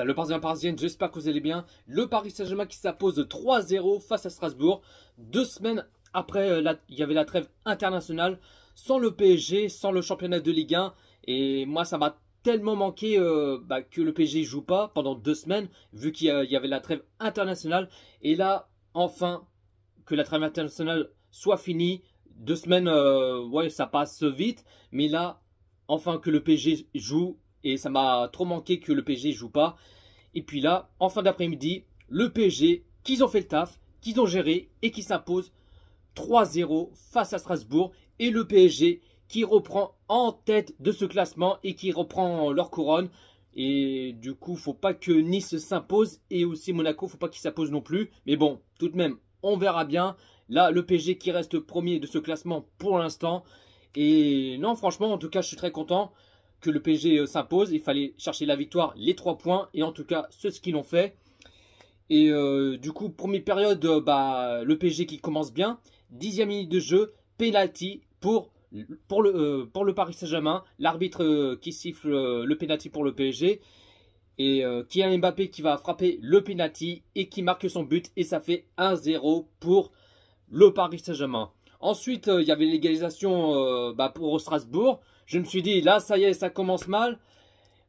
Salut le Parisien, j'espère que vous allez bien. Le Paris Saint-Germain qui s'impose 3-0 face à Strasbourg. 2 semaines après, il y avait la trêve internationale, sans le PSG, sans le championnat de Ligue 1. Et moi, ça m'a tellement manqué que le PSG ne joue pas pendant 2 semaines, vu qu'il y avait la trêve internationale. Et là, enfin, que la trêve internationale soit finie. 2 semaines, ouais, ça passe vite. Mais là, enfin que le PSG joue. Et ça m'a trop manqué que le PSG ne joue pas. Et puis là, en fin d'après-midi, le PSG, qu'ils ont fait le taf, qu'ils ont géré et qui s'impose 3-0 face à Strasbourg. Et le PSG qui reprend en tête de ce classement et qui reprend leur couronne. Et du coup, faut pas que Nice s'impose et aussi Monaco, faut pas qu'il s'impose non plus. Mais bon, tout de même, on verra bien. Là, le PSG qui reste premier de ce classement pour l'instant. Et non, franchement, en tout cas, je suis très content que le PSG s'impose. Il fallait chercher la victoire, les 3 points. Et en tout cas, c'est ce qu'ils ont fait. Et du coup, première période, le PSG qui commence bien. 10e minute de jeu, penalty pour le Paris Saint-Germain. L'arbitre qui siffle le penalty pour le PSG. Et Kylian Mbappé qui va frapper le penalty et qui marque son but. Et ça fait 1-0 pour le Paris Saint-Germain. Ensuite, il y avait l'égalisation pour Strasbourg. Je me suis dit, là, ça y est, ça commence mal.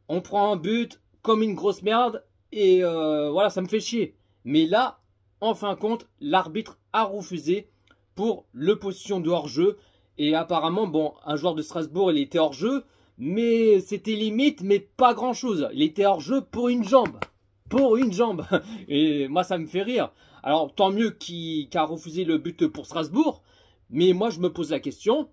On prend un but comme une grosse merde. Et voilà, ça me fait chier. Mais là, en fin de compte, l'arbitre a refusé pour le position de hors-jeu. Et apparemment, bon, un joueur de Strasbourg, il était hors-jeu. Mais c'était limite, mais pas grand-chose. Il était hors-jeu pour une jambe. Pour une jambe. Et moi, ça me fait rire. Alors, tant mieux qu'il a refusé le but pour Strasbourg. Mais moi, je me pose la question.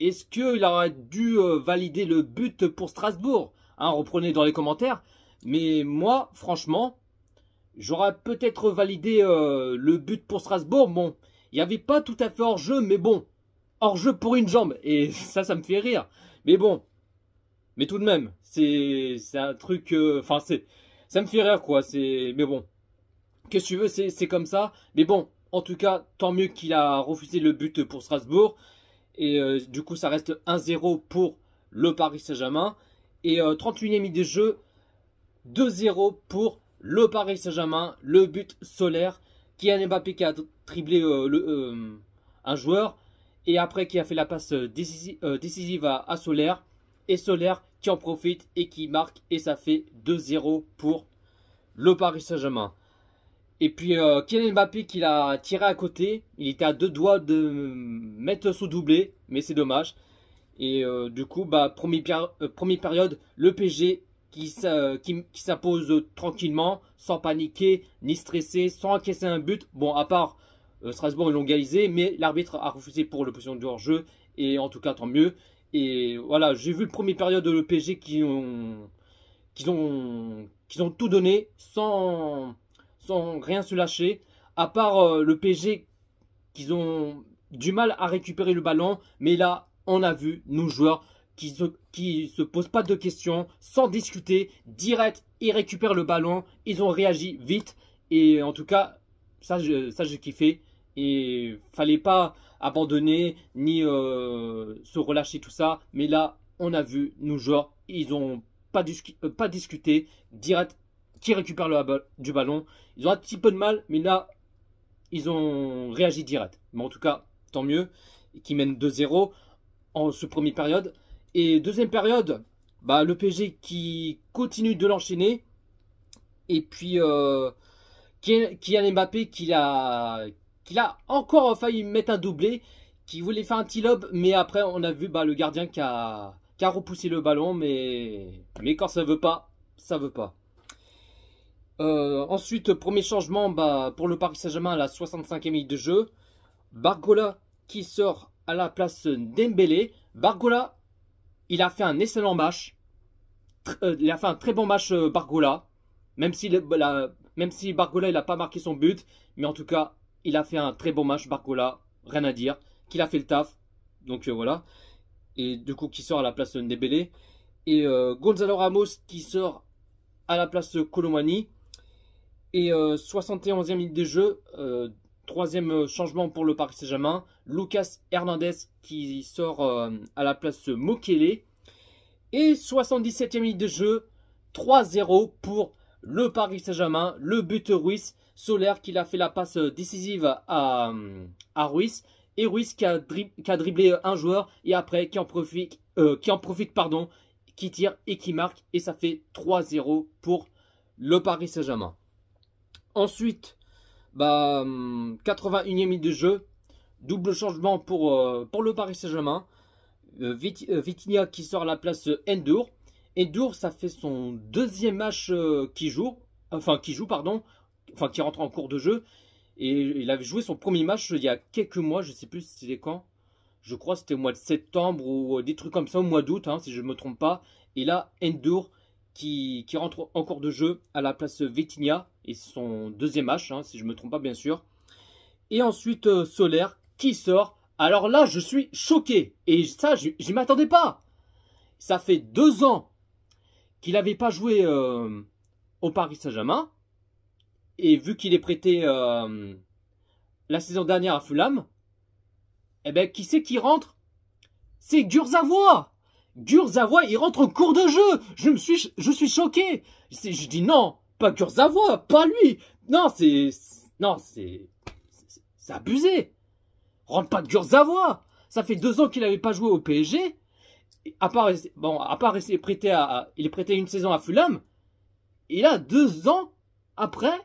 Est-ce qu'il aurait dû valider le but pour Strasbourg? Reprenez dans les commentaires. Mais moi, franchement, j'aurais peut-être validé le but pour Strasbourg. Bon, il n'y avait pas tout à fait hors-jeu, mais bon, hors-jeu pour une jambe. Et ça me fait rire. Mais bon, mais tout de même, c'est un truc... Enfin, ça me fait rire, quoi. Mais bon, qu'est-ce que tu veux, c'est comme ça. Mais bon, en tout cas, tant mieux qu'il a refusé le but pour Strasbourg. Et du coup, ça reste 1-0 pour le Paris Saint-Germain. Et 38e minute de jeu, 2-0 pour le Paris Saint-Germain. Le but solaire. Kylian Mbappé qui a triplé un joueur. Et après, qui a fait la passe décisive à Solaire. Et Solaire qui en profite et qui marque. Et ça fait 2-0 pour le Paris Saint-Germain. Et puis Kylian Mbappé qui l'a tiré à côté. Il était à 2 doigts de mettre sous doublé. Mais c'est dommage. Et du coup, première période, le PSG qui s'impose tranquillement, sans paniquer, ni stresser, sans encaisser un but. Bon, à part Strasbourg, ils l'ont égalisé, mais l'arbitre a refusé pour le position du hors-jeu. Et en tout cas, tant mieux. Et voilà, j'ai vu le première période de le PSG qui ont tout donné sans rien se lâcher. À part le PSG qui ont du mal à récupérer le ballon. Mais là, on a vu, nos joueurs, qui se posent pas de questions, sans discuter, direct, ils récupèrent le ballon, ils ont réagi vite. Et en tout cas, ça j'ai kiffé. Et fallait pas abandonner, ni se relâcher, tout ça. Mais là, on a vu, nos joueurs, ils ont pas discuté, direct, qui récupèrent du ballon. Ils ont un petit peu de mal, mais là, ils ont réagi direct. Mais en tout cas, tant mieux, qui mènent 2-0 en ce première période. Et deuxième période, le PSG qui continue de l'enchaîner. Et puis Kylian Mbappé qui a encore failli mettre un doublé, qui voulait faire un petit lob, mais après on a vu le gardien qui a repoussé le ballon, mais quand ça veut pas, ça veut pas. Ensuite, premier changement pour le Paris Saint-Germain à la 65e minute de jeu. Barcola qui sort à la place Dembélé. Barcola, il a fait un excellent match. Il a fait un très bon match, Barcola. Même si Barcola, il n'a pas marqué son but. Mais en tout cas, il a fait un très bon match, Barcola. Rien à dire. Qu'il a fait le taf. Donc voilà. Et du coup, qui sort à la place Dembélé. Et Gonzalo Ramos qui sort à la place Colomani. Et 71e minute de jeu, troisième changement pour le Paris Saint-Germain. Lucas Hernandez qui sort à la place Mokele. Et 77e minute de jeu, 3-0 pour le Paris Saint-Germain. Le but Ruiz, Soler qui a fait la passe décisive à Ruiz. Et Ruiz qui a dribblé un joueur et après qui en profite, qui tire et qui marque. Et ça fait 3-0 pour le Paris Saint-Germain. Ensuite, 81e minute de jeu. Double changement pour le Paris Saint-Germain. Vitinha qui sort à la place Ndour. Ndour, ça fait son deuxième match qui rentre en cours de jeu. Et il avait joué son premier match il y a quelques mois, je ne sais plus c'était quand. Je crois que c'était au mois de septembre ou des trucs comme ça, au mois d'août, hein, si je ne me trompe pas. Et là, Ndour qui rentre en cours de jeu à la place Vitinha. Et c'est son deuxième match, hein, si je ne me trompe pas bien sûr. Et ensuite Soler qui sort. Alors là, je suis choqué. Et ça, je n'y m'attendais pas. Ça fait 2 ans qu'il n'avait pas joué au Paris Saint-Germain. Et vu qu'il est prêté la saison dernière à Fulham, eh ben, qui c'est qui rentre? C'est Kurzawa. Kurzawa, il rentre en cours de jeu. Je suis choqué. Je dis non, pas Kurzawa, pas lui. Non, c'est abusé. Rentre pas de Kurzawa. Ça fait 2 ans qu'il n'avait pas joué au PSG. À part essayer prêté il est prêté une saison à Fulham. Et là, 2 ans après,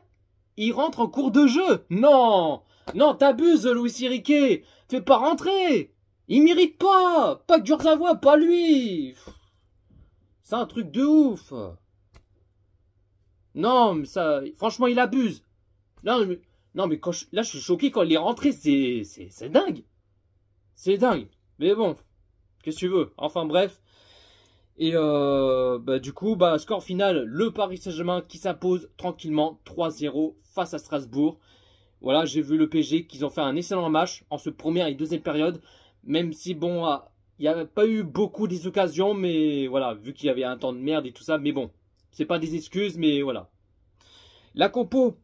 il rentre en cours de jeu. Non, non, t'abuses, Luis Enrique. Fais pas rentrer. Il mérite pas. Pas Kurzawa, pas lui. C'est un truc de ouf. Non, mais ça, franchement, il abuse. Non, mais là, je suis choqué quand il est rentré. C'est dingue. C'est dingue. Mais bon, qu'est-ce que tu veux? Enfin, bref. Et du coup, score final, le Paris Saint-Germain qui s'impose tranquillement 3-0 face à Strasbourg. Voilà, j'ai vu le PSG qu'ils ont fait un excellent match en ce première et deuxième période. Même si, bon, il n'y a pas eu beaucoup des occasions, mais voilà, vu qu'il y avait un temps de merde et tout ça. Mais bon, c'est pas des excuses, mais voilà. La compo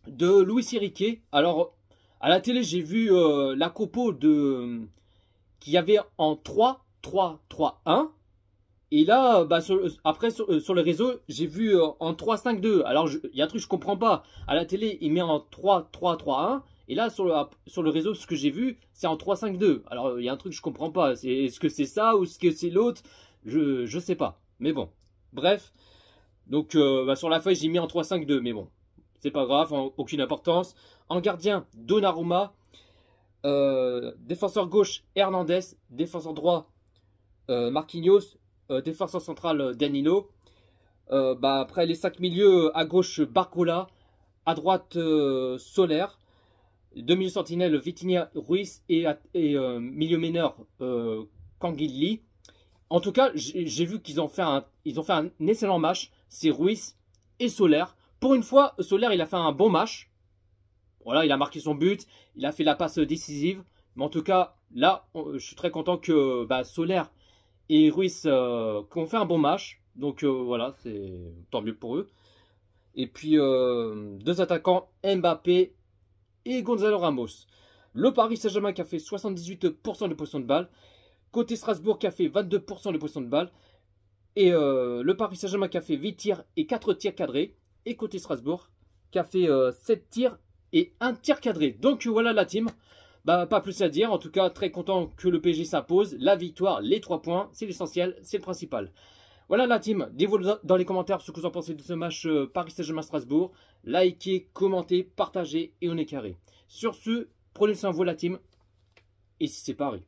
de Luis Enrique. Alors, à la télé, j'ai vu la compo qu'il y avait en 3-3-3-1. Et là, après, sur le réseau, j'ai vu en 3-5-2. Alors, il y a un truc que je comprends pas. À la télé, il met en 3-3-3-1. Et là, sur le réseau, ce que j'ai vu, c'est en 3-5-2. Alors, il y a un truc que je comprends pas. Est-ce que c'est ça ou est-ce que c'est l'autre? Je sais pas. Mais bon. Bref. Donc, sur la feuille, j'ai mis en 3-5-2. Mais bon, c'est pas grave. Aucune importance. En gardien, Donnarumma. Défenseur gauche, Hernandez. Défenseur droit, Marquinhos. Défenseur central, Danilo. Après les 5 milieux, à gauche Barcola, à droite Soler, demi sentinelle Vitinha, Ruiz et milieu meneur Kangili. En tout cas, j'ai vu qu'ils ont fait un excellent match. C'est Ruiz et Soler. Pour une fois, Soler il a fait un bon match. Voilà, il a marqué son but, il a fait la passe décisive. Mais en tout cas, là, je suis très content que Soler et Ruiz ont fait un bon match. Donc voilà, c'est tant mieux pour eux. Et puis 2 attaquants, Mbappé et Gonzalo Ramos. Le Paris Saint-Germain qui a fait 78% de possession de balle. Côté Strasbourg qui a fait 22% de possession de balle. Et le Paris Saint-Germain qui a fait 8 tirs et 4 tirs cadrés. Et côté Strasbourg qui a fait 7 tirs et 1 tir cadré. Donc voilà la team. Pas plus à dire, en tout cas très content que le PSG s'impose. La victoire, les 3 points, c'est l'essentiel, c'est le principal. Voilà la team, dites-vous dans les commentaires ce que vous en pensez de ce match Paris Saint-Germain-Strasbourg. Likez, commentez, partagez et on est carré. Sur ce, prenez soin de vous la team. Et si c'est Paris.